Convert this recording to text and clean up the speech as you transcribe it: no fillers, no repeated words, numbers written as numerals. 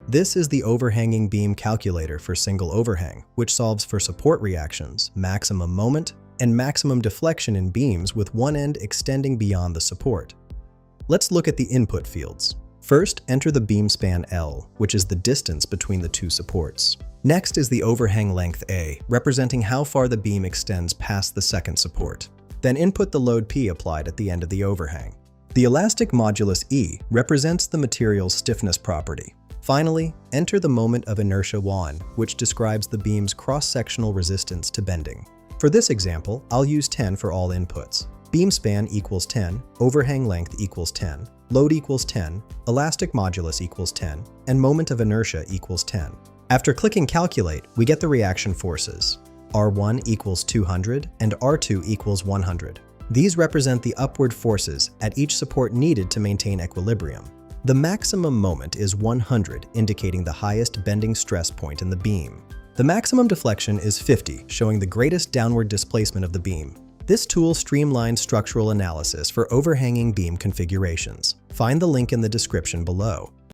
This is the Overhanging Beam Calculator for Single Overhang, which solves for support reactions, maximum moment, and maximum deflection in beams with one end extending beyond the support. Let's look at the input fields. First, enter the beam span L, which is the distance between the two supports. Next is the overhang length A, representing how far the beam extends past the second support. Then input the load P applied at the end of the overhang. The elastic modulus E represents the material's stiffness property. Finally, enter the moment of inertia 1, which describes the beam's cross-sectional resistance to bending. For this example, I'll use 10 for all inputs. Beam span equals 10, overhang length equals 10, load equals 10, elastic modulus equals 10, and moment of inertia equals 10. After clicking Calculate, we get the reaction forces. R1 equals 200 and R2 equals 100. These represent the upward forces at each support needed to maintain equilibrium. The maximum moment is 100, indicating the highest bending stress point in the beam. The maximum deflection is 50, showing the greatest downward displacement of the beam. This tool streamlines structural analysis for overhanging beam configurations. Find the link in the description below.